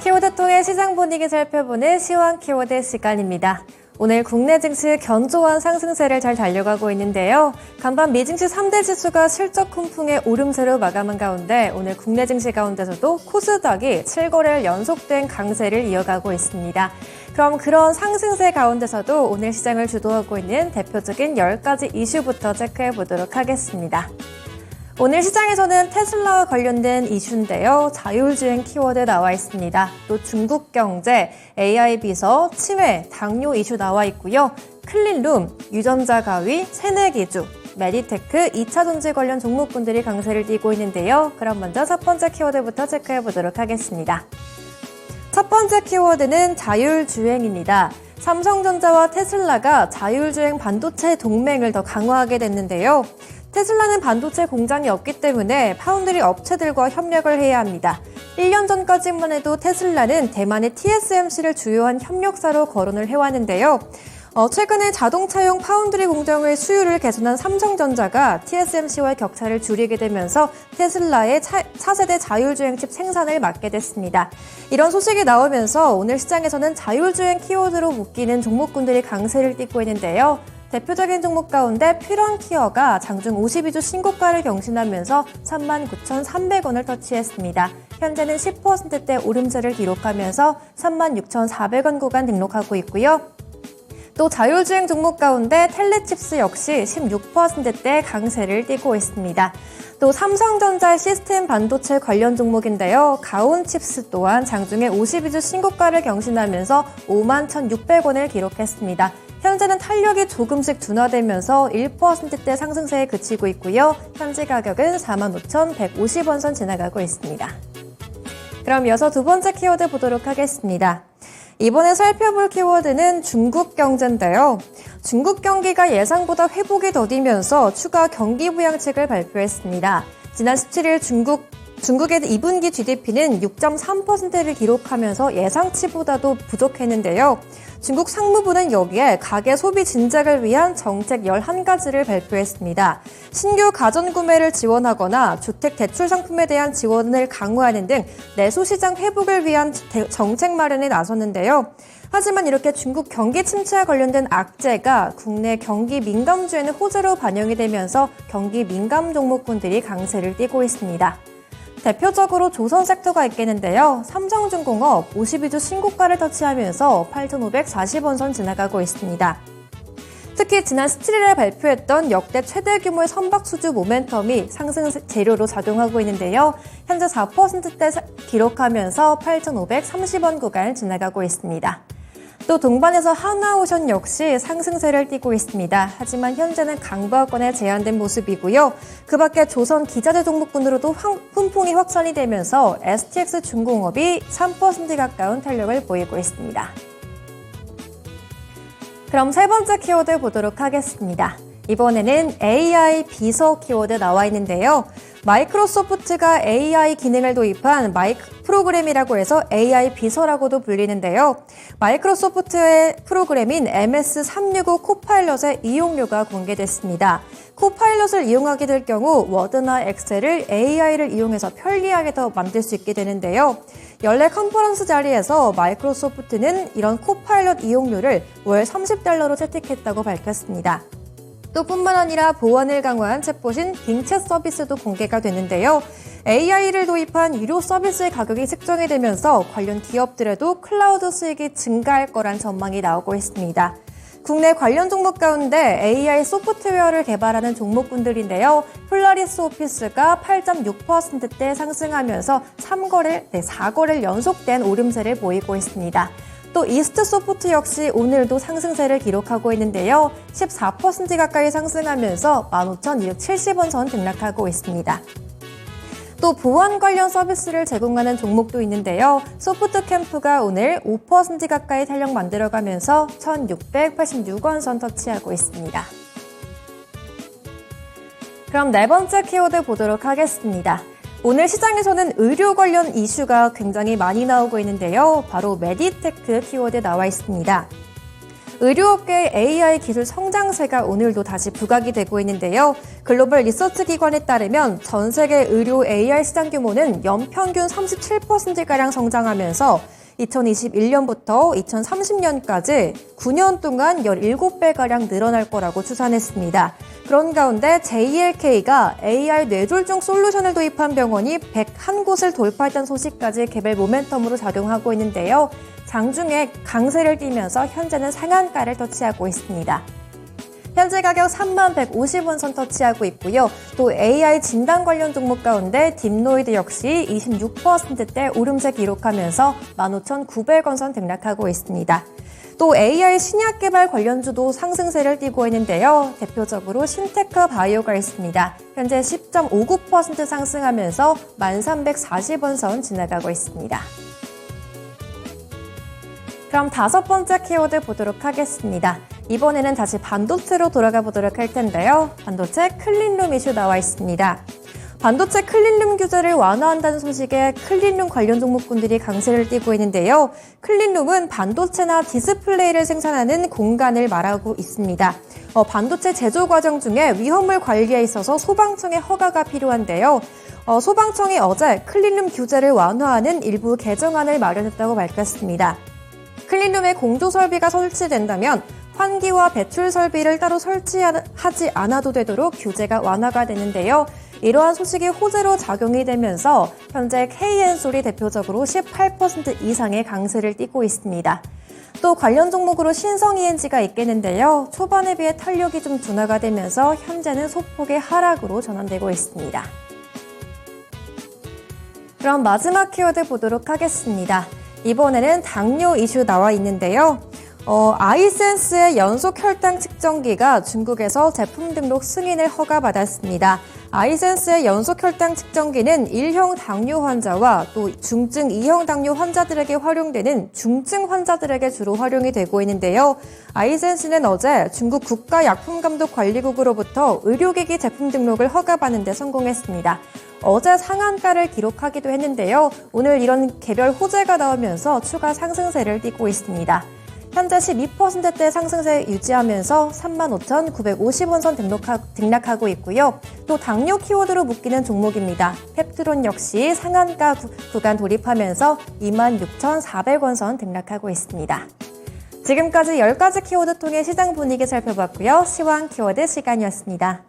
키워드 통해 시장 분위기 살펴보는 시황 키워드 시간입니다. 오늘 국내 증시 견조한 상승세를 잘 달려가고 있는데요. 간밤 미증시 3대 지수가 실적 훈풍의 오름세로 마감한 가운데 오늘 국내 증시 가운데서도 코스닥이 7거래일 연속된 강세를 이어가고 있습니다. 그럼 그런 상승세 가운데서도 오늘 시장을 주도하고 있는 대표적인 10가지 이슈부터 체크해 보도록 하겠습니다. 오늘 시장에서는 테슬라와 관련된 이슈인데요. 자율주행 키워드 나와 있습니다. 또 중국 경제, AI 비서, 치매, 당뇨 이슈 나와 있고요. 클린룸, 유전자 가위, 새내기주, 메디테크, 2차 전지 관련 종목군들이 강세를 띠고 있는데요. 그럼 먼저 첫 번째 키워드부터 체크해 보도록 하겠습니다. 첫 번째 키워드는 자율주행입니다. 삼성전자와 테슬라가 자율주행 반도체 동맹을 더 강화하게 됐는데요. 테슬라는 반도체 공장이 없기 때문에 파운드리 업체들과 협력을 해야 합니다. 1년 전까지만 해도 테슬라는 대만의 TSMC를 주요한 협력사로 거론을 해왔는데요. 최근에 자동차용 파운드리 공정의 수율을 개선한 삼성전자가 TSMC와의 격차를 줄이게 되면서 테슬라의 차세대 자율주행 칩 생산을 맡게 됐습니다. 이런 소식이 나오면서 오늘 시장에서는 자율주행 키워드로 묶이는 종목군들이 강세를 띠고 있는데요. 대표적인 종목 가운데 퓨런티어가 장중 52주 신고가를 경신하면서 39,300원을 터치했습니다. 현재는 10%대 오름세를 기록하면서 36,400원 구간 등록하고 있고요. 또 자율주행 종목 가운데 텔레칩스 역시 16%대 강세를 띠고 있습니다. 또 삼성전자의 시스템 반도체 관련 종목인데요. 가온칩스 또한 장중에 52주 신고가를 경신하면서 51,600원을 기록했습니다. 현재는 탄력이 조금씩 둔화되면서 1%대 상승세에 그치고 있고요. 현재 가격은 45,150원 선 지나가고 있습니다. 그럼 이어서 두 번째 키워드 보도록 하겠습니다. 이번에 살펴볼 키워드는 중국 경제인데요. 중국 경기가 예상보다 회복이 더디면서 추가 경기 부양책을 발표했습니다. 지난 17일 중국의 2분기 GDP는 6.3%를 기록하면서 예상치보다도 부족했는데요. 중국 상무부는 여기에 가계 소비 진작을 위한 정책 11가지를 발표했습니다. 신규 가전 구매를 지원하거나 주택 대출 상품에 대한 지원을 강화하는 등 내수시장 회복을 위한 정책 마련에 나섰는데요. 하지만 이렇게 중국 경기 침체와 관련된 악재가 국내 경기 민감주에는 호재로 반영이 되면서 경기 민감 종목군들이 강세를 띠고 있습니다. 대표적으로 조선 섹터가 있겠는데요. 삼성중공업 52주 신고가를 터치하면서 8,540원 선 지나가고 있습니다. 특히 지난 17일에 발표했던 역대 최대 규모의 선박수주 모멘텀이 상승 재료로 작용하고 있는데요. 현재 4%대 기록하면서 8,530원 구간을 지나가고 있습니다. 또 동반해서 하나오션 역시 상승세를 띠고 있습니다. 하지만 현재는 강보합권에 제한된 모습이고요. 그 밖에 조선 기자재 종목군으로도 훈풍이 확산이 되면서 STX 중공업이 3% 가까운 탄력을 보이고 있습니다. 그럼 세 번째 키워드 보도록 하겠습니다. 이번에는 AI 비서 키워드 나와 있는데요. 마이크로소프트가 AI 기능을 도입한 프로그램이라고 해서 AI 비서라고도 불리는데요. 마이크로소프트의 프로그램인 MS365 코파일럿의 이용료가 공개됐습니다. 코파일럿을 이용하게 될 경우 워드나 엑셀을 AI를 이용해서 편리하게 더 만들 수 있게 되는데요. 연례 컨퍼런스 자리에서 마이크로소프트는 이런 코파일럿 이용료를 월 $30로 채택했다고 밝혔습니다. 또 뿐만 아니라 보안을 강화한 챗봇인 빙챗 서비스도 공개가 되는데요. AI를 도입한 유료 서비스의 가격이 책정이 되면서 관련 기업들에도 클라우드 수익이 증가할 거란 전망이 나오고 있습니다. 국내 관련 종목 가운데 AI 소프트웨어를 개발하는 종목군들인데요. 폴라리스 오피스가 8.6%대 상승하면서 4거래일 연속된 오름세를 보이고 있습니다. 또 이스트 소프트 역시 오늘도 상승세를 기록하고 있는데요. 14% 가까이 상승하면서 15,270원 선 등락하고 있습니다. 또 보안 관련 서비스를 제공하는 종목도 있는데요. 소프트캠프가 오늘 5% 가까이 탄력 만들어가면서 1,686원 선 터치하고 있습니다. 그럼 네 번째 키워드 보도록 하겠습니다. 오늘 시장에서는 의료 관련 이슈가 굉장히 많이 나오고 있는데요. 바로 메디테크 키워드 나와 있습니다. 의료업계의 AI 기술 성장세가 오늘도 다시 부각이 되고 있는데요. 글로벌 리서치 기관에 따르면 전 세계 의료 AI 시장 규모는 연평균 37%가량 성장하면서 2021년부터 2030년까지 9년 동안 17배가량 늘어날 거라고 추산했습니다. 그런 가운데 JLK가 AI 뇌졸중 솔루션을 도입한 병원이 101곳을 돌파했다는 소식까지 개별 모멘텀으로 작용하고 있는데요. 장중에 강세를 띠면서 현재는 상한가를 터치하고 있습니다. 현재 가격 3150원 선 터치하고 있고요. 또 AI 진단 관련 종목 가운데 딥노이드 역시 26%대 오름세 기록하면서 15,900원 선 등락하고 있습니다. 또 AI 신약 개발 관련주도 상승세를 띠고 있는데요. 대표적으로 신테크 바이오가 있습니다. 현재 10.59% 상승하면서 1340원 선 지나가고 있습니다. 그럼 5번째 키워드 보도록 하겠습니다. 이번에는 다시 반도체로 돌아가 보도록 할 텐데요. 반도체 클린룸 이슈 나와 있습니다. 반도체 클린룸 규제를 완화한다는 소식에 클린룸 관련 종목군들이 강세를 띠고 있는데요. 클린룸은 반도체나 디스플레이를 생산하는 공간을 말하고 있습니다. 반도체 제조 과정 중에 위험물 관리에 있어서 소방청의 허가가 필요한데요. 소방청이 어제 클린룸 규제를 완화하는 일부 개정안을 마련했다고 밝혔습니다. 클린룸에 공조 설비가 설치된다면 환기와 배출 설비를 따로 설치하지 않아도 되도록 규제가 완화가 되는데요. 이러한 소식이 호재로 작용이 되면서 현재 KN솔이 대표적으로 18% 이상의 강세를 띠고 있습니다. 또 관련 종목으로 신성 ENG가 있겠는데요. 초반에 비해 탄력이 좀 둔화가 되면서 현재는 소폭의 하락으로 전환되고 있습니다. 그럼 마지막 키워드 보도록 하겠습니다. 이번에는 당뇨 이슈 나와 있는데요. 아이센스의 연속 혈당 측정기가 중국에서 제품 등록 승인을 허가받았습니다. 아이센스의 연속 혈당 측정기는 1형 당뇨 환자와 또 중증 2형 당뇨 환자들에게 활용되는 중증 환자들에게 주로 활용이 되고 있는데요. 아이센스는 어제 중국 국가약품감독관리국으로부터 의료기기 제품 등록을 허가받는 데 성공했습니다. 어제 상한가를 기록하기도 했는데요. 오늘 이런 개별 호재가 나오면서 추가 상승세를 띠고 있습니다. 현재 12%대 상승세 유지하면서 35,950원 선 등락하고 있고요. 또 당뇨 키워드로 묶이는 종목입니다. 펩트론 역시 상한가 구간 돌입하면서 26,400원 선 등락하고 있습니다. 지금까지 10가지 키워드 통해 시장 분위기 살펴봤고요. 시황 키워드 시간이었습니다.